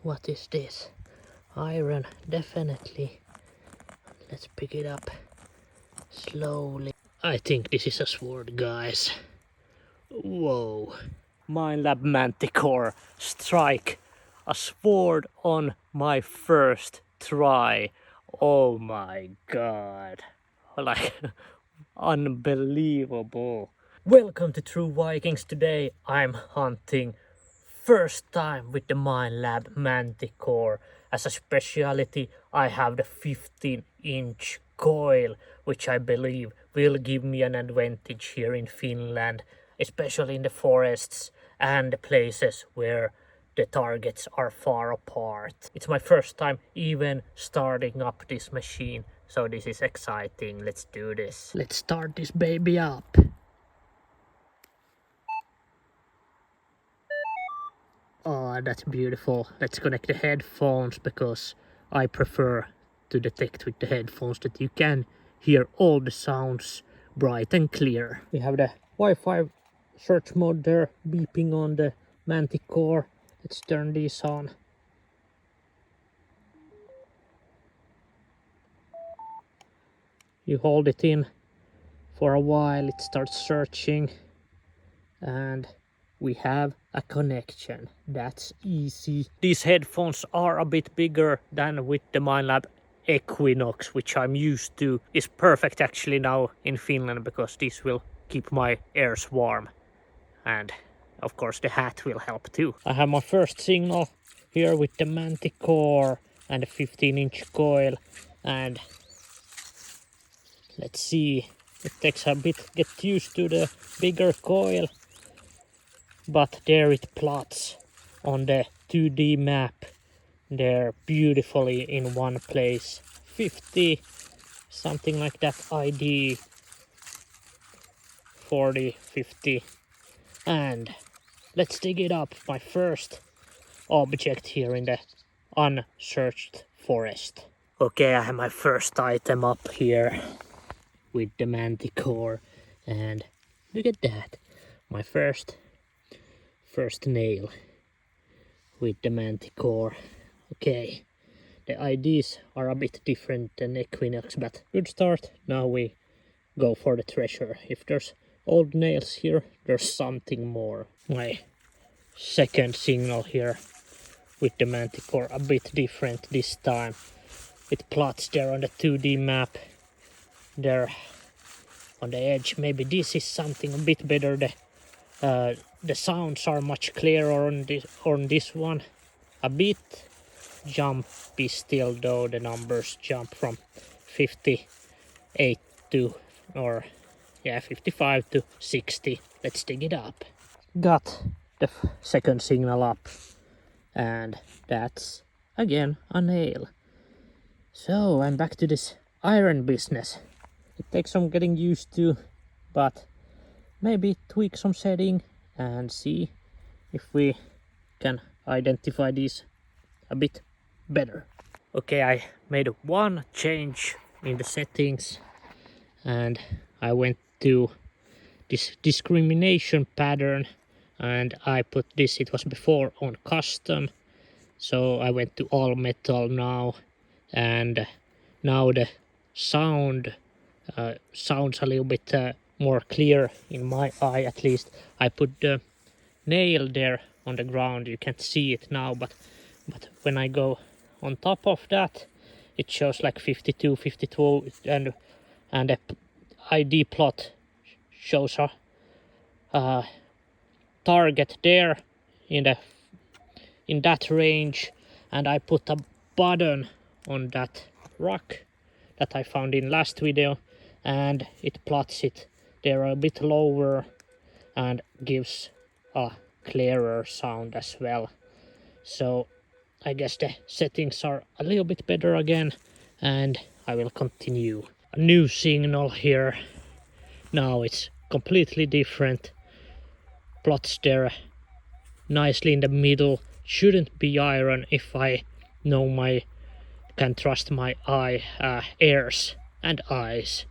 What is this? Iron, definitely. Let's pick it up slowly. I think this is a sword, guys. Whoa. Minelab Manticore strike a sword on my first try. Oh my god. Like, unbelievable. Welcome to True Vikings. Today I'm hunting first time with the Minelab Manticore. As a speciality, I have the 15-inch coil, which I believe will give me an advantage here in Finland, especially in the forests and the places where the targets are far apart. It's my first time even starting up this machine, so this is exciting. Let's do this. Let's start this baby up. Oh, that's beautiful. Let's connect the headphones because I prefer to detect with the headphones that you can hear all the sounds bright and clear. We have the Wi-Fi search mode there beeping on the Manticore. Let's turn these on. You hold it in for a while, it starts searching, and we have a connection. That's easy. These headphones are a bit bigger than with the Minelab Equinox, which I'm used to. Is perfect actually now in Finland because this will keep my ears warm. And of course the hat will help too. I have my first signal here with the Manticore and the 15-inch coil, and let's see. It takes a bit to get used to the bigger coil, but there it plots on the 2D map there beautifully in one place. 50, something like that ID, 40, 50, and let's dig it up. My first object here in the unsearched forest. Okay, I have my first item up here with the Manticore, and look at that. My first nail with the Manticore. Okay, the IDs are a bit different than Equinox, but good start. Now we go for the treasure. If there's old nails here, there's something more. My second signal here with the Manticore, a bit different this time. It plots there on the 2D map there on the edge. Maybe this is something a bit better. The sounds are much clearer on this one. A bit jumpy still though. The numbers jump from 58 to, or yeah, 55 to 60. Let's dig it up. Got the second signal up, and that's again a nail. So I'm back to this iron business. It takes some getting used to, but maybe tweak some setting and see if we can identify these a bit better. Okay, I made one change in the settings, and I went to this discrimination pattern, and I put this, it was before on custom, so I went to all metal now, and now the sound sounds a little bit more clear in my eye, at least. I put the nail there on the ground, you can't see it now, but when I go on top of that, it shows like 52, 52, and the ID plot shows a target there in that range, and I put a button on that rock that I found in last video, and it plots it there a bit lower and gives a clearer sound as well. So I guess the settings are a little bit better again, and I will continue. A new signal here. Now it's completely different. Plots there nicely in the middle. Shouldn't be iron if I know can trust my ears and eyes,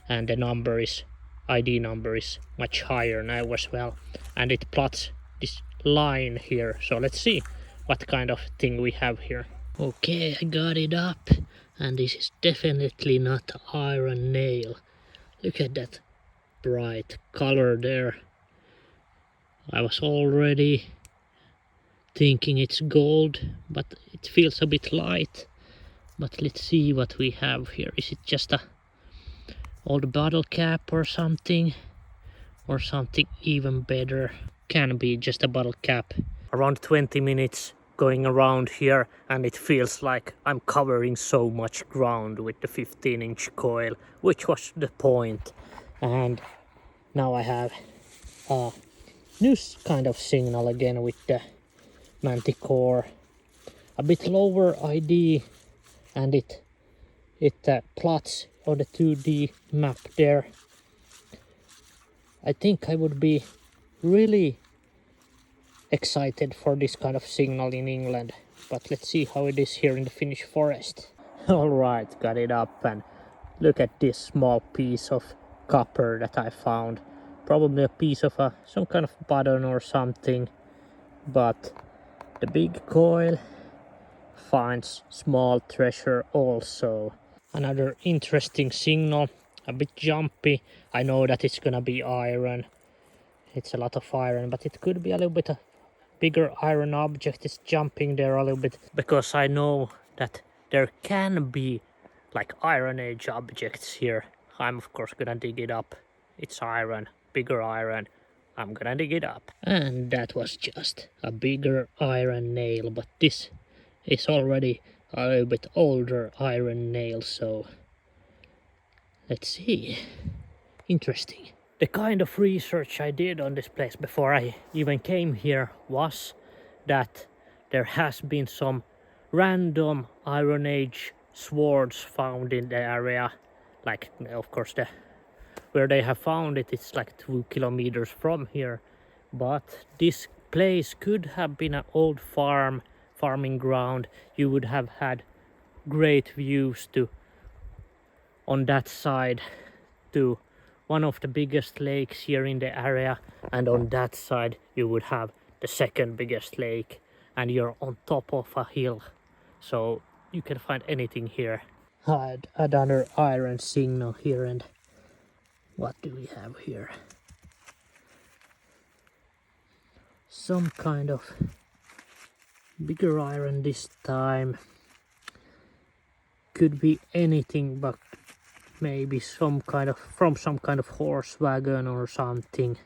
and the ID number is much higher now as well, and it plots this line here. So let's see, what kind of thing we have here. Okay, I got it up, and this is definitely not iron nail. Look at that bright color there. I was already thinking it's gold, but it feels a bit light. But let's see what we have here. Is it just a old bottle cap or something? Or something even better? Can be just a bottle cap. Around 20 minutes going around here, and it feels like I'm covering so much ground with the 15-inch coil, which was the point. And now I have a new kind of signal again with the Manticore. A bit lower ID, and it plots on the 2D map there. I think I would be really excited for this kind of signal in England, but let's see how it is here in the Finnish forest. Alright, got it up, and look at this small piece of copper that I found. Probably a piece of some kind of button or something, but the big coil finds small treasure also. Another interesting signal, a bit jumpy. I know that it's gonna be iron. It's a lot of iron, but it could be a little bit a bigger iron object. Is jumping there a little bit because I know that there can be like Iron Age objects here. I'm of course gonna dig it up. It's iron, bigger iron. I'm gonna dig it up. And that was just a bigger iron nail, but this is already a little bit older iron nail, so let's see. Interesting. The kind of research I did on this place before I even came here was that there has been some random Iron Age swords found in the area. Like, of course, where they have found it, it's like 2 kilometers from here. But this place could have been an old farming ground. You would have had great views on that side to one of the biggest lakes here in the area, and on that side you would have the second biggest lake, and you're on top of a hill, so you can find anything here. I had another iron signal here, and what do we have here? Some kind of bigger iron this time. Could be anything, but maybe from some kind of horse wagon or something.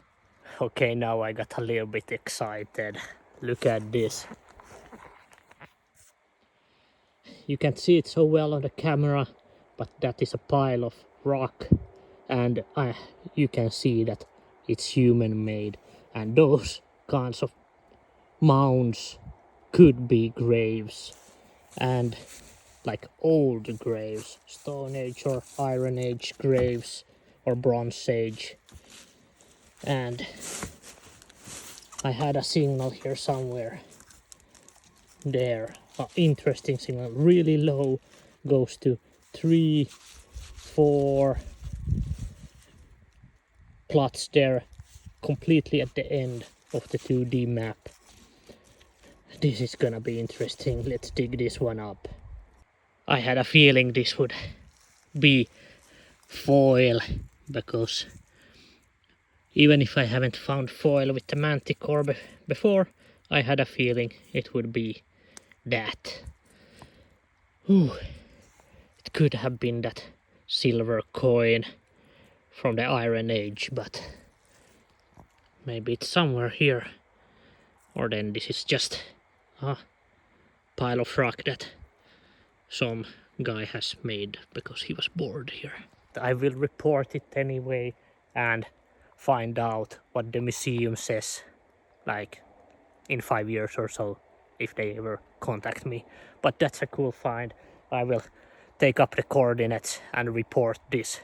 Okay, now I got a little bit excited. Look at this. You can't see it so well on the camera, but that is a pile of rock, and you can see that it's human made, and those kinds of mounds could be graves, and like old graves, Stone Age or Iron Age graves or Bronze Age. And I had a signal here somewhere. There, interesting signal, really low, goes to 3, 4 plots there, completely at the end of the 2D map. This is gonna be interesting. Let's dig this one up. I had a feeling this would be foil, because even if I haven't found foil with the Manticore before, I had a feeling it would be that. Ooh, it could have been that silver coin from the Iron Age, but maybe it's somewhere here. Or then this is just a pile of rock that some guy has made because he was bored here. I will report it anyway and find out what the museum says, like in 5 years or so, if they ever contact me. But that's a cool find. I will take up the coordinates and report this.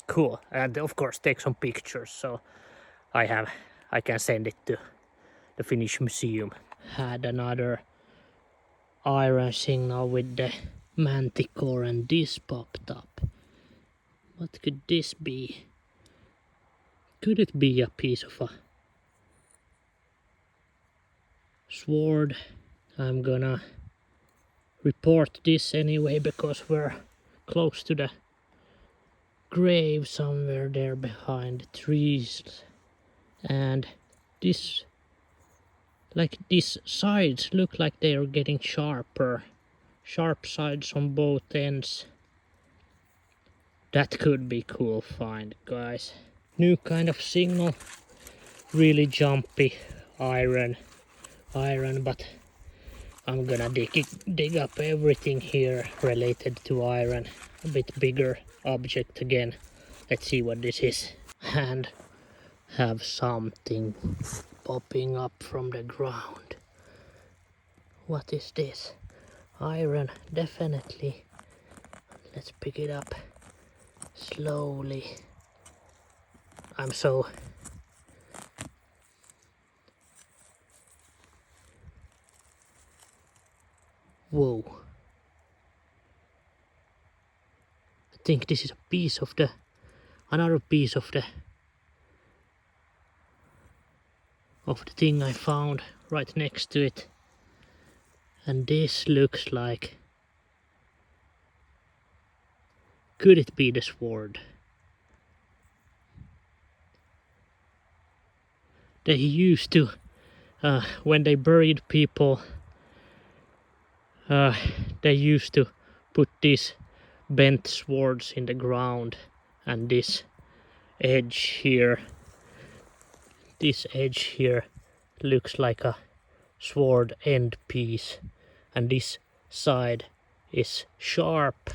Cool. And of course take some pictures, so I can send it to the Finnish museum. Had another iron signal with the Manticore, and this popped up. What could this be? Could it be a piece of a sword? I'm gonna report this anyway because we're close to the grave somewhere there behind the trees. And these sides look like they are getting sharper. Sharp sides on both ends. That could be cool find, guys. New kind of signal. Really jumpy iron, but I'm gonna dig up everything here related to iron. A bit bigger object again. Let's see what this is. And have something popping up from the ground. What is this? Iron, definitely. Let's pick it up slowly. I'm so... Whoa. I think this is a piece of the... Another piece of the thing I found right next to it. And this looks like... Could it be the sword? They used to, when they buried people, they used to put these bent swords in the ground, and this edge here looks like a sword end piece, and this side is sharp.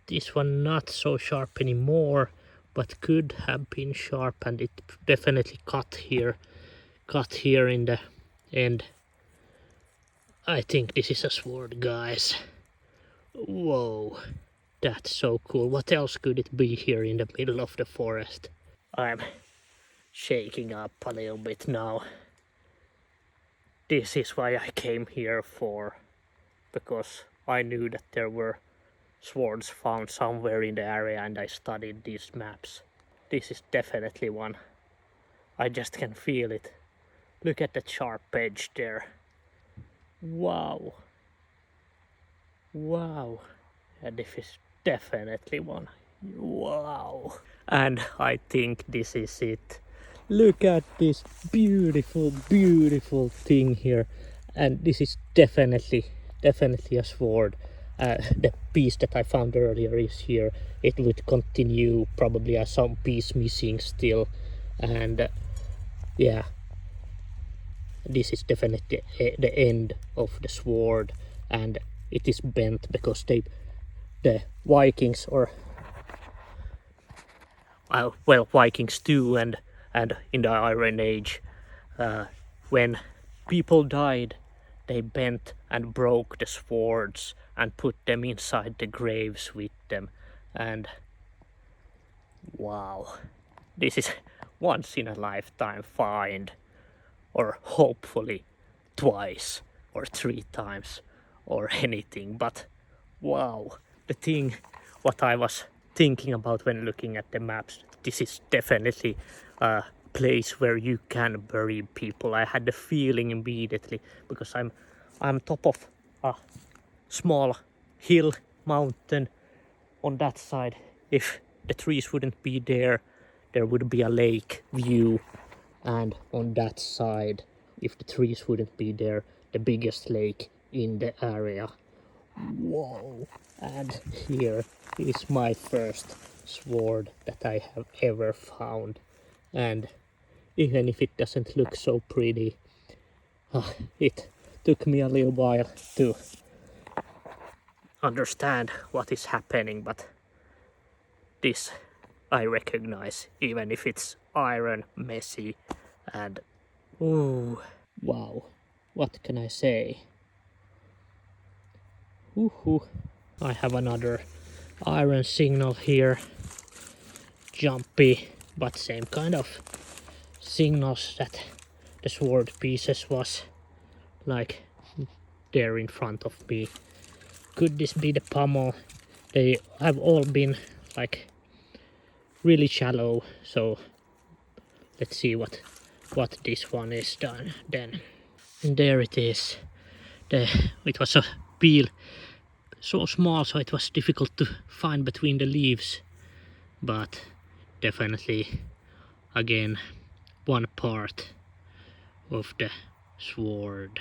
This one not so sharp anymore, but could have been sharp, and it definitely cut here in the end. I think this is a sword, guys. Whoa, that's so cool. What else could it be here in the middle of the forest? I'm shaking up a little bit now. This is why I came here for, because I knew that there were swords found somewhere in the area, and I studied these maps. This is definitely one. I just can feel it. Look at that sharp edge there. Wow. Wow. And this is definitely one. Wow. And I think this is it. Look at this beautiful, beautiful thing here. And this is definitely a sword. The piece that I found earlier is here. It would continue, probably as some piece missing still. And yeah, this is definitely the end of the sword, and it is bent because the Vikings, or well, Vikings too, and in the Iron Age, when people died, they bent and broke the swords and put them inside the graves with them. And wow, this is once in a lifetime find, or hopefully twice or 3 times or anything. But wow, the thing what I was thinking about when looking at the maps, this is definitely a place where you can bury people. I had the feeling immediately because I'm top of a small hill mountain. On that side, if the trees wouldn't be there, there would be a lake view, and on that side, if the trees wouldn't be there, the biggest lake in the area. Whoa. And here is my first sword that I have ever found, and even if it doesn't look so pretty, it took me a little while to understand what is happening, but this I recognize, even if it's iron, messy, and ooh, wow, what can I say? Woohoo! I have another iron signal here, jumpy, but same kind of signals that the sword pieces was like there in front of me. Could this be the pommel? They have all been like really shallow, so let's see what this one is done then. And there it is. It was a peel so small, so it was difficult to find between the leaves. But definitely, again, one part of the sword.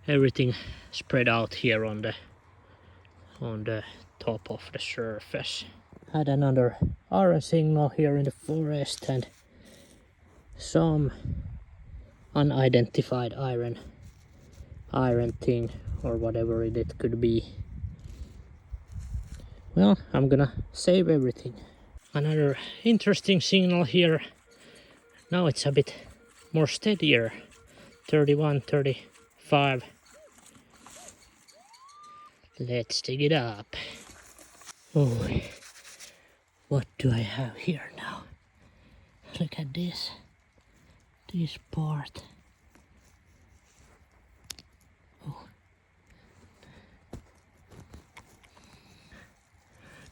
Everything spread out here on the top of the surface. Had another iron signal here in the forest and some unidentified iron thing or whatever it could be. Well, I'm gonna save everything. Another interesting signal here. Now it's a bit more steadier. 31, 35. Let's dig it up. Oh, what do I have here now? Look at this. This part. Oh.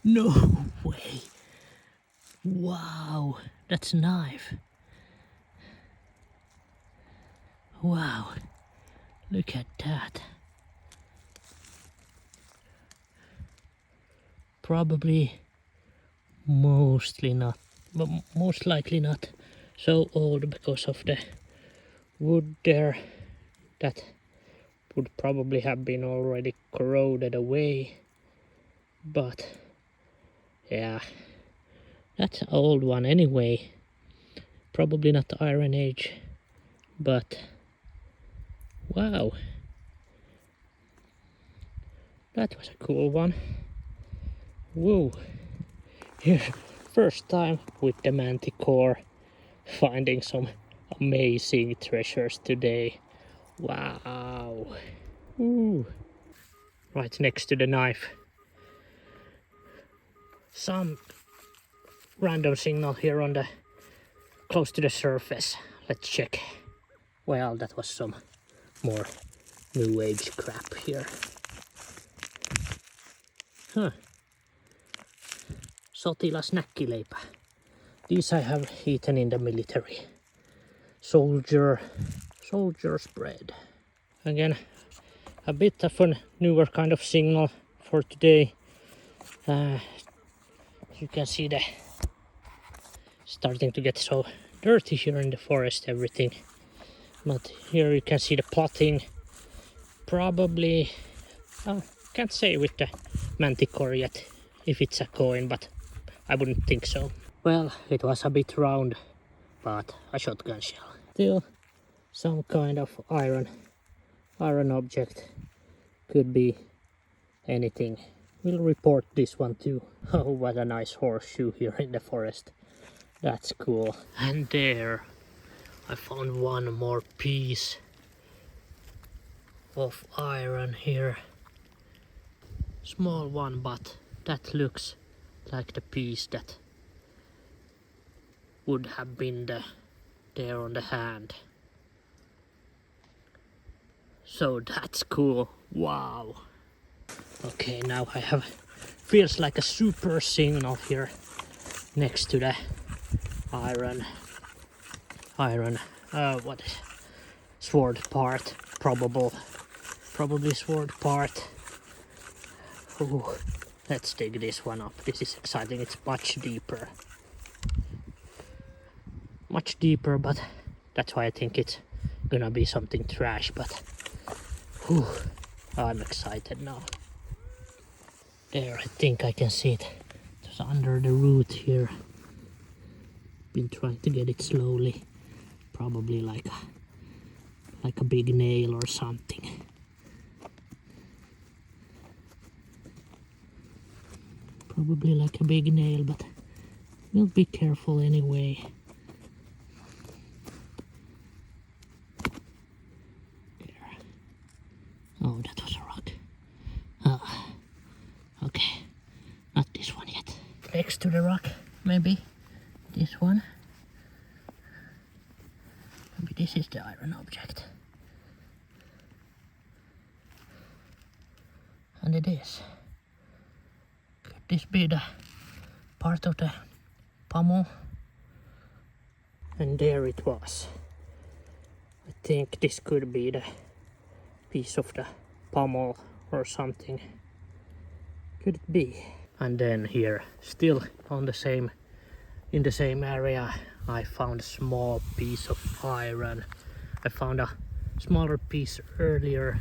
No way. Wow, that's a knife. Wow, look at that. Probably mostly not, but most likely not so old because of the wood there. That would probably have been already corroded away. But yeah, that's an old one anyway. Probably not the Iron Age, but wow, that was a cool one. Whoa, here, first time with the Manticore, finding some amazing treasures today. Wow. Ooh. Right next to the knife. Some random signal here on the close to the surface. Let's check. Well, that was some more new age crap here. Huh. Sotilas näkkileipä. These I have eaten in the military. Soldier's bread. Again, a bit of a newer kind of signal for today. You can see the starting to get so dirty here in the forest, everything. But here you can see the plotting. Probably, can't say with the Manticore yet if it's a coin, but I wouldn't think so. Well, it was a bit round, but a shotgun shell. Still some kind of iron object. Could be anything. We'll report this one too. Oh, what a nice horseshoe here in the forest. That's cool. And there, I found one more piece of iron here. Small one, but that looks like the piece that would have been there on the hand. So that's cool. Wow. Okay, now I have, feels like a super signal here next to the iron, what is sword part, probably sword part. Ooh, let's dig this one up. This is exciting. It's much deeper, but that's why I think it's gonna be something trash. But whew, I'm excited now. There, I think I can see it. It's under the root here. Been trying to get it slowly. Probably like a big nail or something. Probably like a big nail, but we'll be careful anyway. There. Oh, that was a rock. Okay, not this one yet. Next to the rock, maybe this one. Maybe this is the iron object. And it is. Could this be the part of the pommel? And there it was. I think this could be the piece of the pommel or something. Could it be? And then here, still on the same, in the same area, I found a small piece of iron. I found a smaller piece earlier,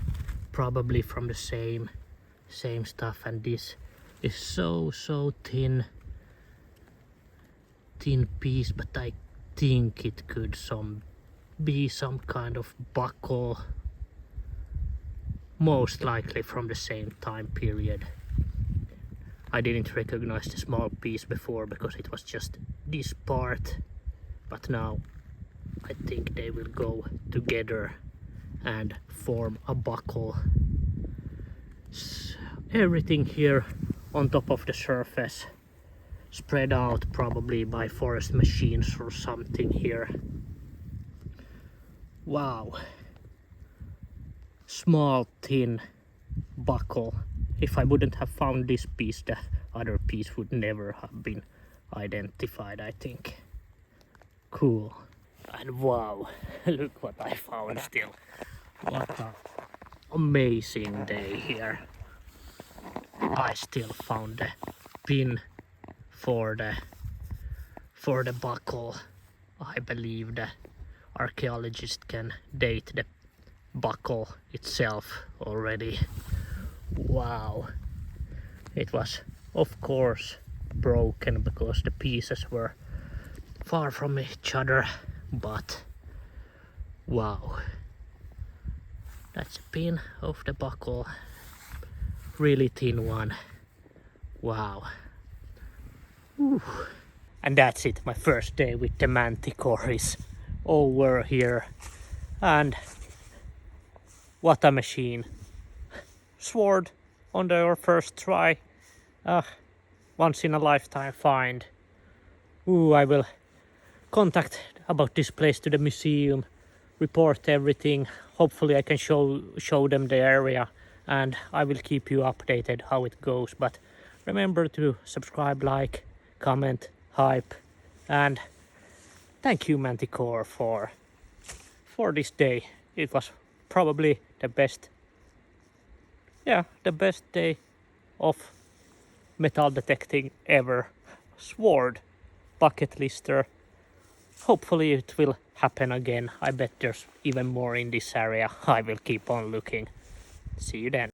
probably from the same stuff, and this is so thin piece, but I think it could be some kind of buckle, most likely from the same time period. I didn't recognize the small piece before because it was just this part, but now I think they will go together and form a buckle. Everything here on top of the surface, spread out probably by forest machines or something here. Wow. Small thin buckle. If I wouldn't have found this piece, the other piece would never have been identified, I think. Cool. And wow, look what I found still. What an amazing day here. I still found the pin for the buckle. I believe the archaeologist can date the buckle itself already. Wow. It was of course broken because the pieces were far from each other, but wow. That's a pin of the buckle. Really thin one. Wow. Ooh. And that's it. My first day with the Manticore is over here. And what a machine. Sword on your first try. Once in a lifetime find. Ooh, I will contact about this place to the museum, report everything. Hopefully I can show them the area, and I will keep you updated how it goes. But remember to subscribe, like, comment, hype, and thank you Manticore for this day. It was probably the best day of metal detecting ever. Sword bucket lister. Hopefully it will happen again. I bet there's even more in this area. I will keep on looking. See you then.